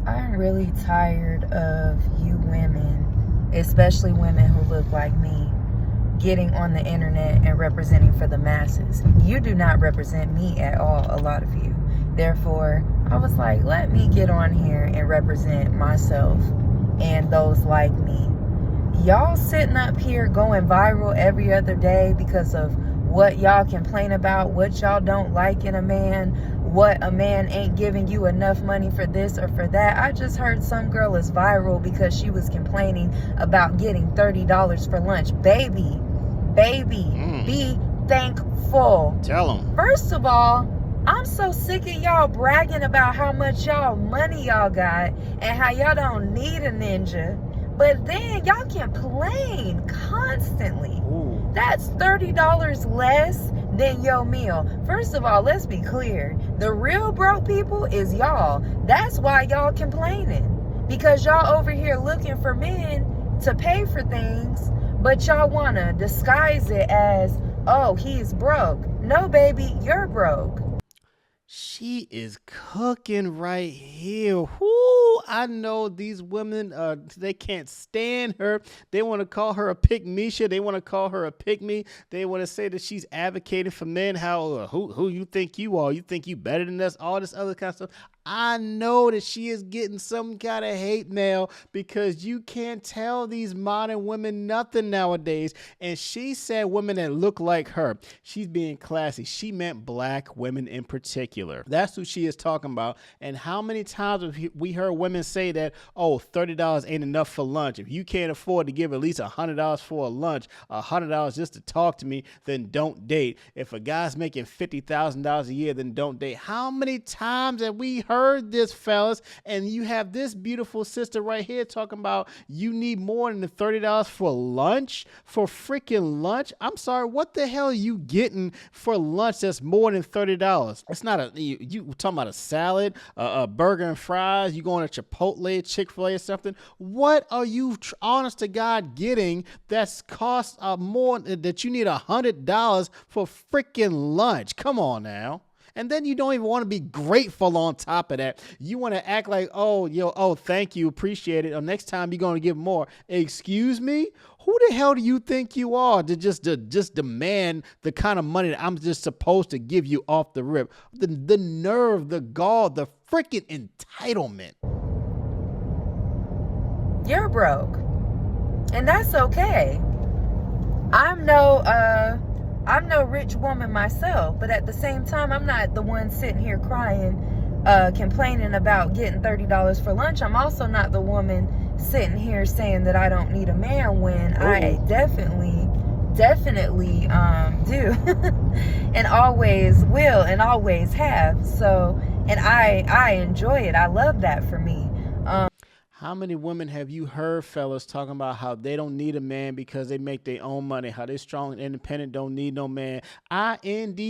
I'm really tired of you women, especially women who look like me, getting on the internet and representing for the masses. You do not represent me at all, a lot of you. Therefore, I was like, let me get on here and represent myself and those like me. Y'all sitting up here going viral every other day because of what y'all complain about, what y'all don't like in a man, what a man ain't giving you enough money for this or for that. I just heard some girl is viral because she was complaining about getting $30 for lunch. Baby, be thankful. Tell them. First of all, I'm so sick of y'all bragging about how much y'all money y'all got and how y'all don't need a ninja. But then y'all complain constantly. Ooh. That's $30 less than your meal. First of all, let's be clear. The real broke people is y'all. That's why y'all complaining. Because y'all over here looking for men to pay for things, but y'all want to disguise it as, oh, he's broke. No, baby, you're broke. She is cooking right here. Whoo, I know these women, they can't stand her. They want to call her a pick-misha. They want to call her a pick-me. They want to say that she's advocating for men. How, who you think you are? You think you better than us? All this other kind of stuff. I know that she is getting some kind of hate mail because you can't tell these modern women nothing nowadays. And she said women that look like her. She's being classy. She meant black women in particular. That's who she is talking about. And how many times have we heard women say that, oh, $30 ain't enough for lunch. If you can't afford to give at least $100 for a lunch, $100 just to talk to me, then don't date. If a guy's making $50,000 a year, then don't date. How many times have we heard this, fellas? And you have this beautiful sister right here talking about you need more than the $30 for lunch, for freaking lunch. I'm sorry, what the hell are you getting for lunch that's more than $30? It's not a, you talking about a salad, a burger and fries, you going to Chipotle, Chick-fil-A or something. What are you honest to God getting that's cost more, that you need $100 for freaking lunch? Come on now. And then you don't even want to be grateful on top of that. You want to act like, oh, thank you, appreciate it. Or next time you're going to give more. Excuse me? Who the hell do you think you are to just demand the kind of money that I'm just supposed to give you off the rip? The nerve, the gall, the freaking entitlement. You're broke. And that's okay. I'm no rich woman myself, but at the same time, I'm not the one sitting here crying, complaining about getting $30 for lunch. I'm also not the woman sitting here saying that I don't need a man when I definitely do and always will and always have. So, and I enjoy it. I love that for me. How many women have you heard, fellas, talking about how they don't need a man because they make their own money, how they strong and independent, don't need no man? INDEPENDENT.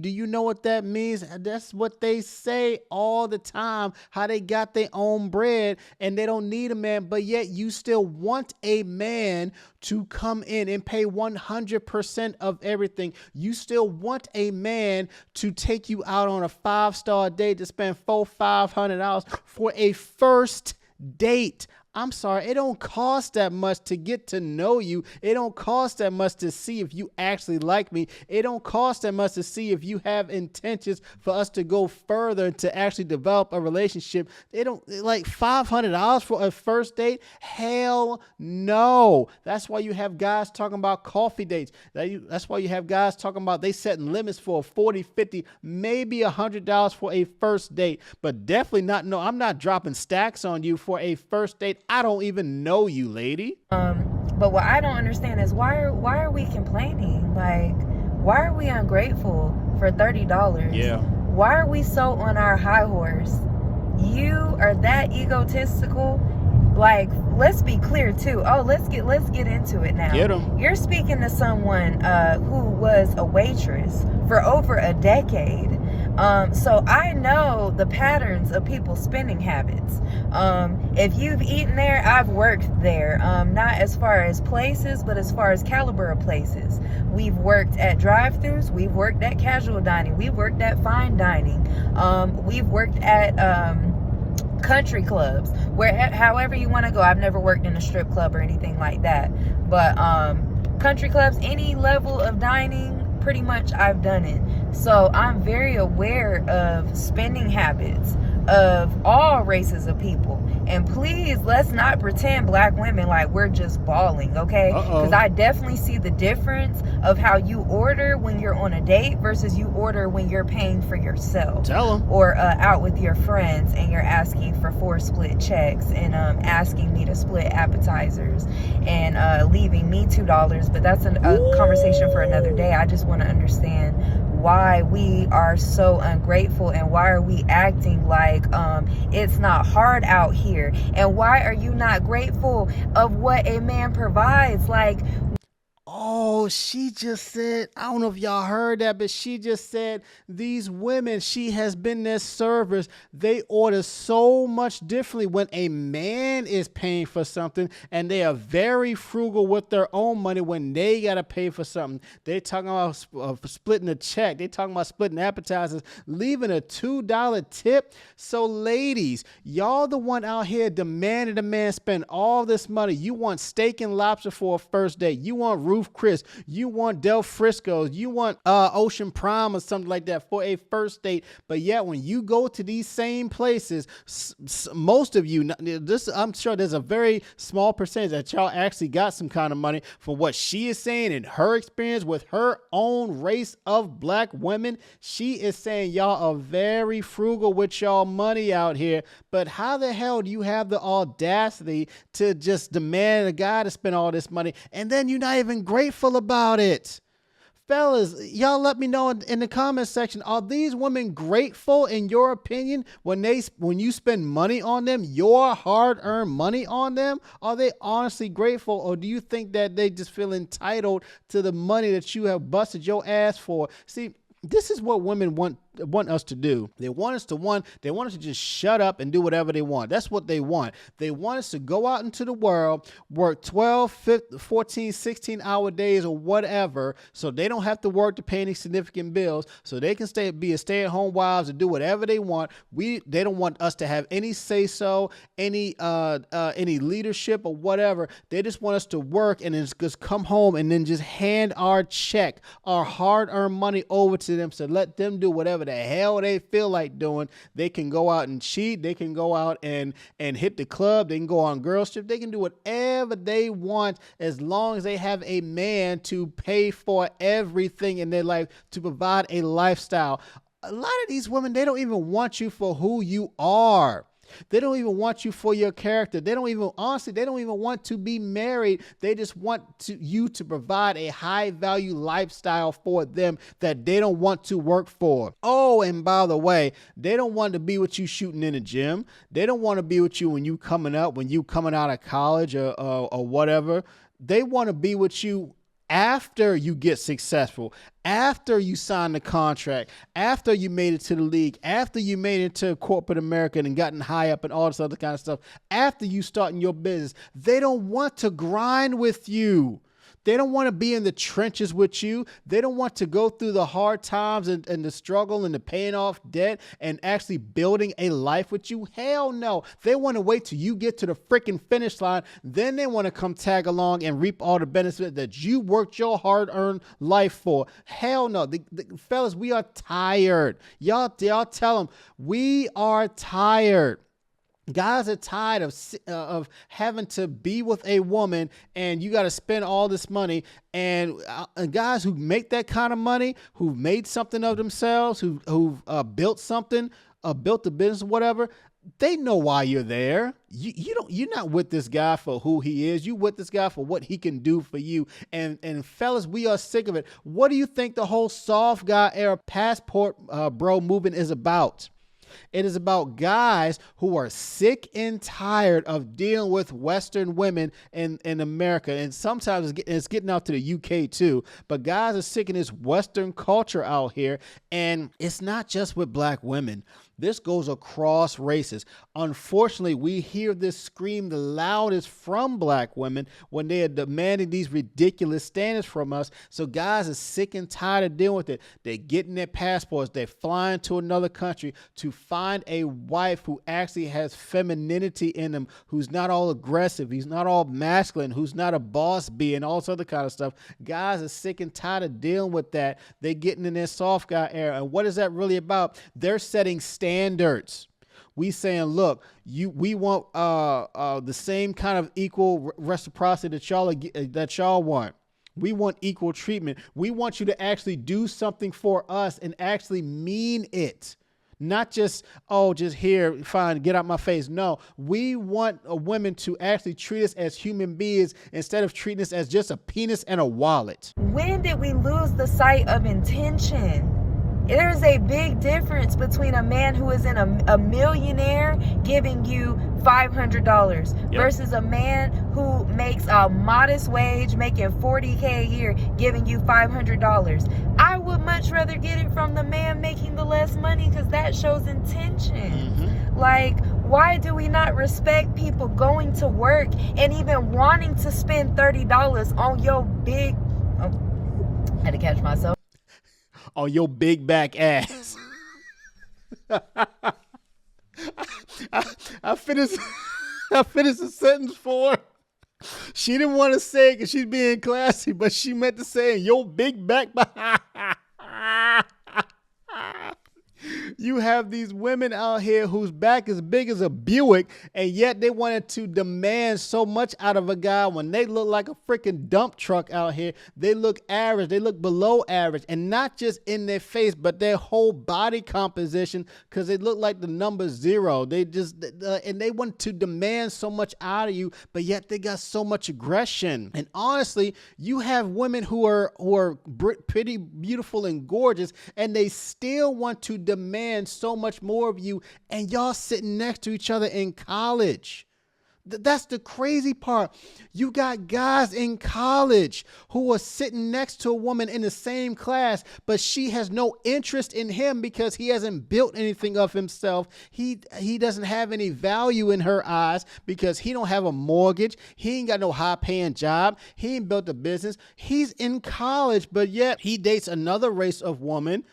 Do you know what that means? That's what they say all the time, how they got their own bread and they don't need a man, but yet you still want a man to come in and pay 100% of everything. You still want a man to take you out on a 5-star date to spend $500 for a first date. I'm sorry, it don't cost that much to get to know you. It don't cost that much to see if you actually like me. It don't cost that much to see if you have intentions for us to go further and to actually develop a relationship. They don't, like $500 for a first date? Hell no. That's why you have guys talking about coffee dates. That's why you have guys talking about they setting limits for $40, $50, maybe $100 for a first date, but definitely not, no, I'm not dropping stacks on you for a first date. I don't even know you, lady. But what I don't understand is why are we complaining? Like, why are we ungrateful for $30? Yeah. Why are we so on our high horse? You are that egotistical. Like, let's be clear too. Oh, let's get into it now. Get 'em. You're speaking to someone who was a waitress for over a decade. So I know the patterns of people's spending habits. If you've eaten there, I've worked there. Not as far as places, but as far as caliber of places. We've worked at drive-thrus. We've worked at casual dining. We've worked at fine dining. We've worked at country clubs, where however you want to go. I've never worked in a strip club or anything like that, but country clubs, any level of dining, pretty much I've done it. So I'm very aware of spending habits of all races of people. And please, let's not pretend black women like we're just balling, okay? Because I definitely see the difference of how you order when you're on a date versus you order when you're paying for yourself. Tell them. Or out with your friends and you're asking for 4 split checks and asking me to split appetizers and leaving me $2. But that's a conversation for another day. I just want to understand why we are so ungrateful, and why are we acting like it's not hard out here, and why are you not grateful of what a man provides? Like, oh, she just said, I don't know if y'all heard that, but she just said these women, she has been their servers. They order so much differently when a man is paying for something, and they are very frugal with their own money when they got to pay for something. They talking about splitting a check. They talking about splitting appetizers, leaving a $2 tip. So ladies, y'all the one out here demanding a man spend all this money. You want steak and lobster for a first date. You want Roof Chris, you want Del Frisco's, you want Ocean Prime or something like that for a first date. But yet when you go to these same places, most of you, I'm sure there's a very small percentage that y'all actually got some kind of money from what she is saying in her experience with her own race of black women. She is saying y'all are very frugal with y'all money out here. But how the hell do you have the audacity to just demand a guy to spend all this money, and then you're not even grateful about it? Fellas, y'all let me know in the comment section, are these women grateful in your opinion when you spend money on them, your hard-earned money on them? Are they honestly grateful, or do you think that they just feel entitled to the money that you have busted your ass for? See, this is what women want us to do. They want us to just shut up and do whatever they want. That's what they want. They want us to go out into the world, work 12, 15, 14, 16-hour days or whatever, so they don't have to work to pay any significant bills, so they can be a stay-at-home wives and do whatever they want. They don't want us to have any say-so, any leadership or whatever. They just want us to work and then just come home and then just hand our check, our hard-earned money over to them, so let them do whatever the hell they feel like doing. They can go out and cheat. They can go out and hit the club. They can go on girls trip. They can do whatever they want as long as they have a man to pay for everything in their life, to provide a lifestyle. A lot of these women, they don't even want you for who you are. They don't even want you for your character. They don't even want to be married. They just want you to provide a high value lifestyle for them that they don't want to work for. Oh, and by the way, they don't want to be with you shooting in the gym. They don't want to be with you when you coming out of college or whatever. They want to be with you after you get successful, after you sign the contract, after you made it to the league, after you made it to corporate America and gotten high up and all this other kind of stuff, after you starting your business. They don't want to grind with you. They don't want to be in the trenches with you. They don't want to go through the hard times and the struggle and the paying off debt and actually building a life with you. Hell no. They want to wait till you get to the freaking finish line. Then they want to come tag along and reap all the benefits that you worked your hard-earned life for. Hell no. Fellas, we are tired. Y'all tell them we are tired. Guys are tired of having to be with a woman and you got to spend all this money. And guys who make that kind of money, who've made something of themselves, who've built something, built a business, whatever, they know why you're there. You're not with this guy for who he is. You with this guy for what he can do for you. And fellas, we are sick of it. What do you think the whole soft guy era passport bro movement is about? It is about guys who are sick and tired of dealing with Western women in America. And sometimes it's getting out to the UK too. But guys are sick of this Western culture out here. And it's not just with black women. This goes across races. Unfortunately, we hear this scream the loudest from black women when they are demanding these ridiculous standards from us. So guys are sick and tired of dealing with it. They're getting their passports. They're flying to another country to find a wife who actually has femininity in them, who's not all aggressive, he's not all masculine, who's not a boss bee and all this other kind of stuff. Guys are sick and tired of dealing with that. They're getting in their soft guy era. And what is that really about? They're setting standards. We saying, look, we want the same kind of equal reciprocity that y'all want. We want equal treatment. We want you to actually do something for us and actually mean it. Not just, oh, just here, fine, get out my face. No, we want women to actually treat us as human beings instead of treating us as just a penis and a wallet. When did we lose the sight of intention? There's a big difference between a man who is a millionaire giving you $500 versus a man who makes a modest wage, making $40K a year, giving you $500. I would much rather get it from the man making the less money because that shows intention. Like, why do we not respect people going to work and even wanting to spend $30 on your big... Oh, I had to catch myself. On your big back ass. I finished the sentence for her. She didn't want to say it because she's being classy, but she meant to say your big back. You have these women out here whose back is big as a Buick, and yet they wanted to demand so much out of a guy when they look like a freaking dump truck out here. They look average. They look below average, and not just in their face, but their whole body composition, because they look like the number 0. They just, and they want to demand so much out of you, but yet they got so much aggression. And honestly, you have women who are pretty beautiful and gorgeous, and they still want to demand so much more of you, and y'all sitting next to each other in college. That's the crazy part. You got guys in college who are sitting next to a woman in the same class, but she has no interest in him because he hasn't built anything of himself. He doesn't have any value in her eyes because he don't have a mortgage. He ain't got no high-paying job. He ain't built a business. He's in college, but yet he dates another race of woman.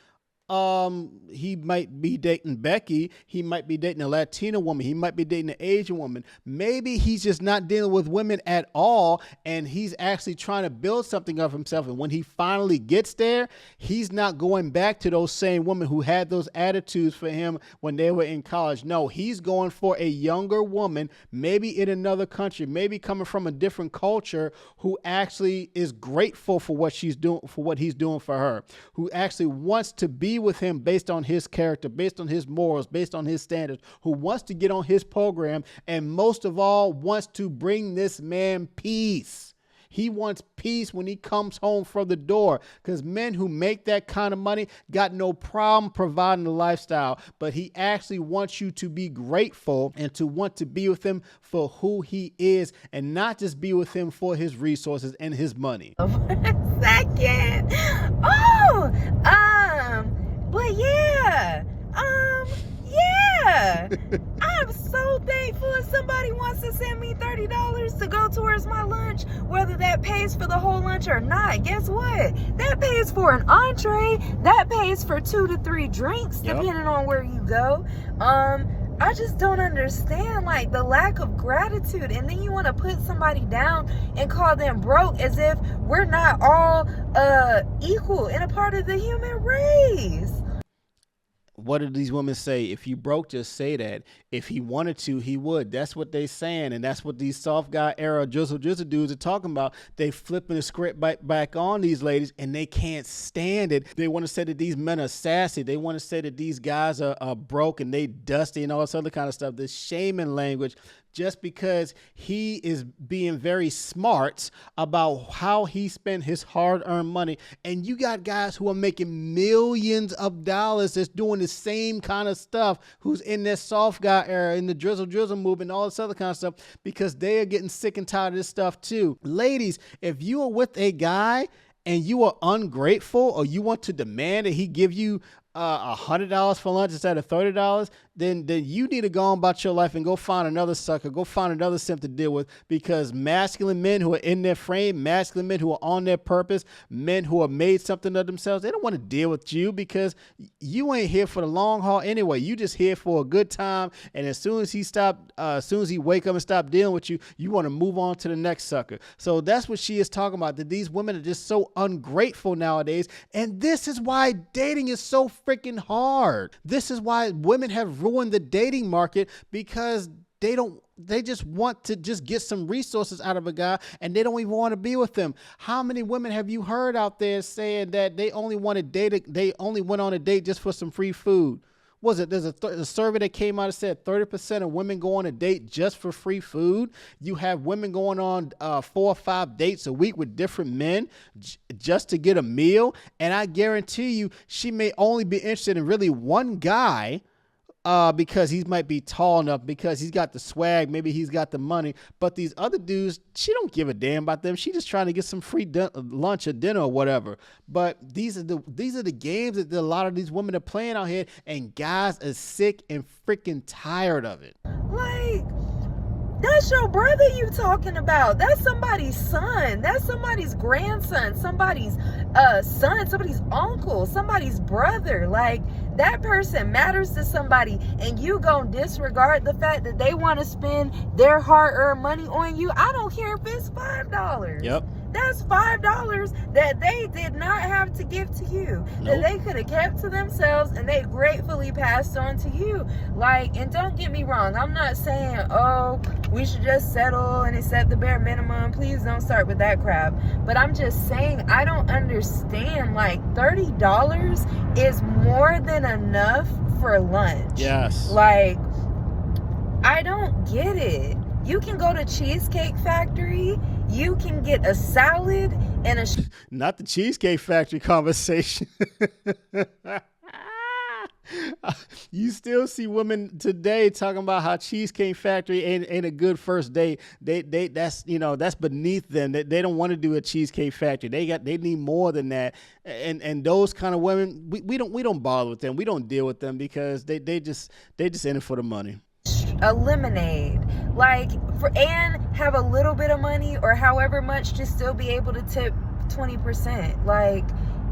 He might be dating Becky. He might be dating a Latina woman. He might be dating an Asian woman. Maybe he's just not dealing with women at all, and he's actually trying to build something of himself. And when he finally gets there, he's not going back to those same women who had those attitudes for him when they were in college. No, he's going for a younger woman, maybe in another country, maybe coming from a different culture, who actually is grateful for what she's doing, for what he's doing for her, who actually wants to be with him based on his character, based on his morals, based on his standards, who wants to get on his program, and most of all wants to bring this man peace. He wants peace when he comes home from the door, because men who make that kind of money got no problem providing the lifestyle, but he actually wants you to be grateful and to want to be with him for who he is, and not just be with him for his resources and his money. Second. But yeah. I'm so thankful if somebody wants to send me $30 to go towards my lunch, whether that pays for the whole lunch or not. Guess what? That pays for an entree. That pays for 2 to 3 drinks, depending on where you go. I just don't understand, like, the lack of gratitude. And then you want to put somebody down and call them broke as if we're not all equal and a part of the human race. What did these women say? If you broke, just say that. If he wanted to, he would. That's what they saying. And that's what these soft guy era drizzle dudes are talking about. They flipping the script back on these ladies, and they can't stand it. They want to say that these men are sassy. They want to say that these guys are broke and they dusty and all this other kind of stuff. This shaming language. just because he is being very smart about how he spent his hard-earned money. And you got guys who are making millions of dollars that's doing the same kind of stuff, who's in that soft guy era, in the drizzle movement, all this other kind of stuff, because they are getting sick and tired of this stuff too. Ladies, if you are with a guy and you are ungrateful, or you want to demand that he give you $100 for lunch instead of $30, then you need to go on about your life and go find another sucker, go find another simp to deal with, because masculine men who are in their frame, masculine men who are on their purpose, men who have made something of themselves, they don't want to deal with you, because you ain't here for the long haul anyway. You just here for a good time, and as soon as he wake up and stop dealing with you, you want to move on to the next sucker. So that's what she is talking about, that these women are just so ungrateful nowadays, and this is why dating is so freaking hard. This is why women have ruined the dating market, because they just want to just get some resources out of a guy, and they don't even want to be with him. How many women have you heard out there saying that they only went on a date just for some free food? There's a survey that came out that said 30% of women go on a date just for free food. You have women going on 4 or 5 dates a week with different men just to get a meal. And I guarantee you, she may only be interested in really one guy, because he might be tall enough, because he's got the swag, maybe he's got the money. But these other dudes, she don't give a damn about them. She just trying to get some free lunch or dinner or whatever. But these are the games that a lot of these women are playing out here, and guys are sick and freaking tired of it. Like, that's your brother you talking about. That's somebody's son. That's somebody's grandson. Somebody's son. Somebody's uncle. Somebody's brother. Like, that person matters to somebody, and you gonna disregard the fact that they want to spend their hard-earned money on you. I don't care if it's $5. Yep. That's $5 that they did not have to give to you, that they could have kept to themselves, and they gratefully passed on to you. Like, and don't get me wrong, I'm not saying, oh, we should just settle and accept the bare minimum. Please don't start with that crap. But I'm just saying, I don't understand. Like, $30 is more than enough for lunch. Yes. Like, I don't get it. You can go to Cheesecake Factory. You can get a salad and a... Not the Cheesecake Factory conversation. You still see women today talking about how Cheesecake Factory ain't a good first date. That's beneath them. They don't want to do a Cheesecake Factory. They need more than that. And those kind of women, we don't bother with them. We don't deal with them, because they just in it for the money. A lemonade, like, and have a little bit of money or however much to still be able to tip 20%. Like,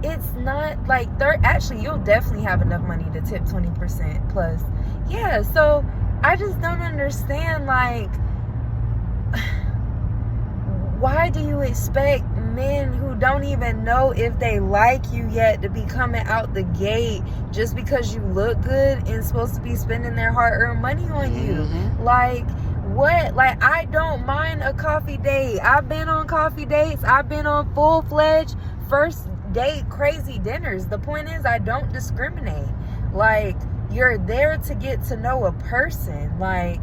it's not like actually, you'll definitely have enough money to tip 20% plus. Yeah, so I just don't understand, like, why do you expect men who don't even know if they like you yet to be coming out the gate just because you look good and supposed to be spending their hard-earned money on you? Mm-hmm. Like, what? Like, I don't mind a coffee date. I've been on coffee dates. I've been on full-fledged first date crazy dinners. The point is, I don't discriminate. Like, you're there to get to know a person. Like,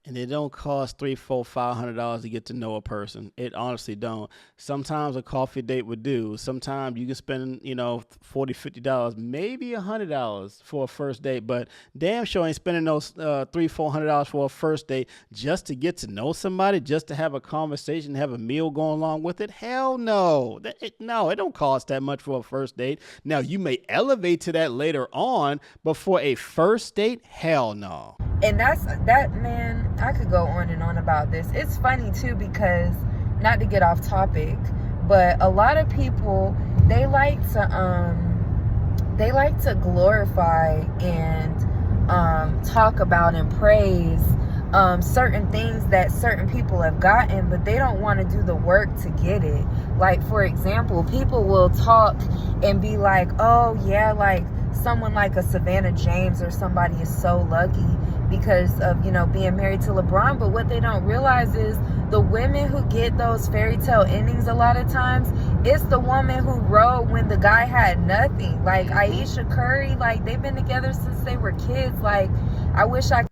and it don't cost $300, $400, $500 to get to know a person. It honestly don't. Sometimes a coffee date would do. Sometimes you can spend, $40, $50, maybe $100 for a first date. But damn sure ain't spending those $300, $400 for a first date just to get to know somebody, just to have a conversation, have a meal going along with it. Hell no. It don't cost that much for a first date. Now, you may elevate to that later on, but for a first date, hell no. And that, man, I could go on and on about this. It's funny too, because, not to get off topic, but a lot of people, they like to glorify and talk about and praise certain things that certain people have gotten, but they don't want to do the work to get it. Like, for example, people will talk and be like, oh yeah, like, someone like a Savannah James or somebody is so lucky because of, being married to LeBron. But what they don't realize is the women who get those fairy tale endings a lot of times, it's the woman who rode when the guy had nothing. Like Aisha Curry, like, they've been together since they were kids. Like, I wish I...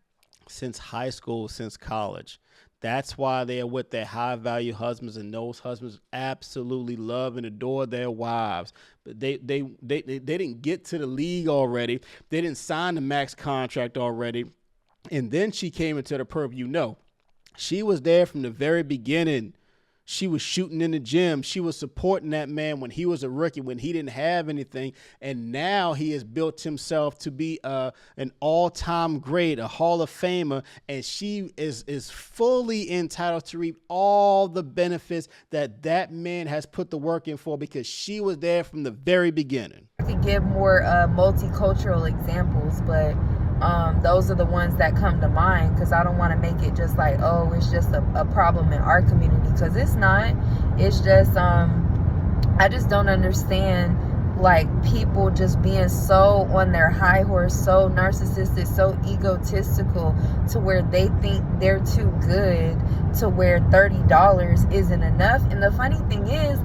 since high school, since college. That's why they are with their high value husbands, and those husbands absolutely love and adore their wives. But they didn't get to the league already. They didn't sign the max contract already. And then she came into the purview. No, she was there from the very beginning. She was shooting in the gym. She was supporting that man when he was a rookie, when he didn't have anything. And now he has built himself to be an all-time great, a Hall of Famer. And she is fully entitled to reap all the benefits that man has put the work in for, because she was there from the very beginning. I could give more multicultural examples, but those are the ones that come to mind, because I don't want to make it just like, oh, it's just a problem in our community, because it's not. It's just I just don't understand, like, people just being so on their high horse, so narcissistic, so egotistical, to where they think they're too good, to where $30 isn't enough. And the funny thing is,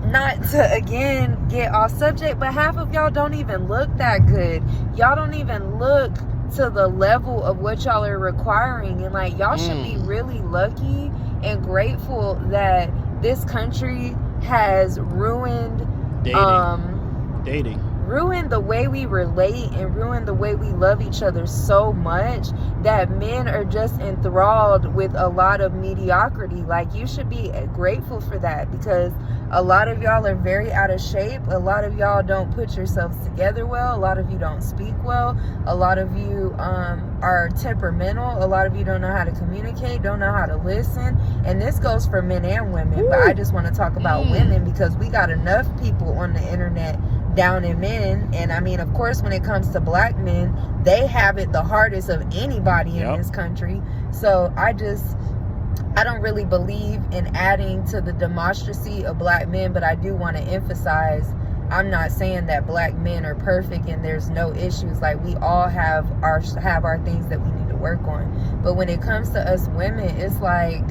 not to again get off subject, but half of y'all don't even look that good. Y'all don't even look to the level of what y'all are requiring. And like, y'all should be really lucky and grateful that this country has ruined dating, ruined the way we relate and ruined the way we love each other so much that men are just enthralled with a lot of mediocrity. Like, you should be grateful for that, because a lot of y'all are very out of shape. A lot of y'all don't put yourselves together well. A lot of you don't speak well. A lot of you are temperamental. A lot of you don't know how to communicate, don't know how to listen. And this goes for men and women. But I just want to talk about women, because we got enough people on the internet down in men. And I mean, of course, when it comes to black men, they have it the hardest of anybody in this country. So I don't really believe in adding to the demonstracy of black men, but I do want to emphasize, I'm not saying that black men are perfect and there's no issues. Like, we all have our things that we need to work on. But when it comes to us women, it's like,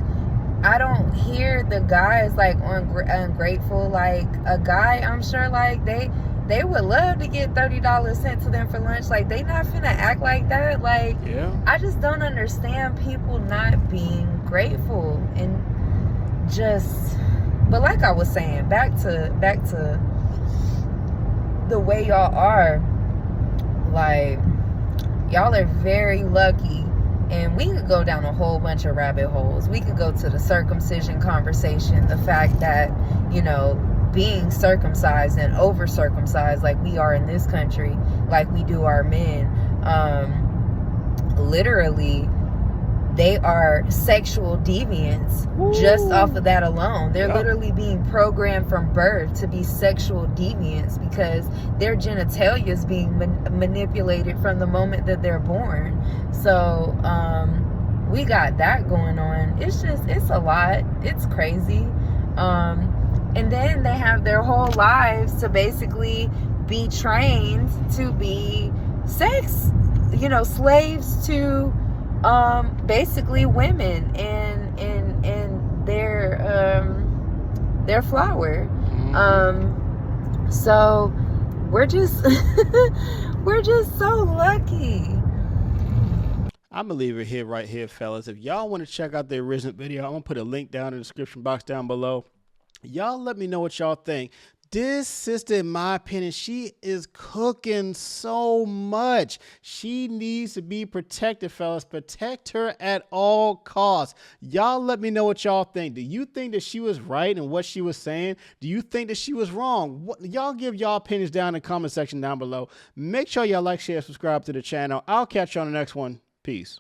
I don't hear the guys like ungrateful. Like, a guy, I'm sure, like, they would love to get $30 sent to them for lunch. Like, they not finna act like that. Like, I just don't understand people not being grateful. And just, but like I was saying, back to the way y'all are, like, y'all are very lucky. And we could go down a whole bunch of rabbit holes. We could go to the circumcision conversation, the fact that, you know, being circumcised and over circumcised like we are in this country, like we do our men, literally they are sexual deviants. Just off of that alone. They're literally being programmed from birth to be sexual deviants, because their genitalia is being manipulated from the moment that they're born. So we got that going on. It's a lot. It's crazy. And then they have their whole lives to basically be trained to be sex, you know, slaves to basically women and their flower. So we're just so lucky. I'm gonna leave it here, right here, fellas. If y'all want to check out the original video, I'm gonna put a link down in the description box down below. Y'all let me know what y'all think. This sister, in my opinion, she is cooking so much. She needs to be protected, fellas. Protect her at all costs. Y'all let me know what y'all think. Do you think that she was right in what she was saying? Do you think that she was wrong? Y'all give y'all opinions down in the comment section down below. Make sure y'all like, share, subscribe to the channel. I'll catch you on the next one. Peace.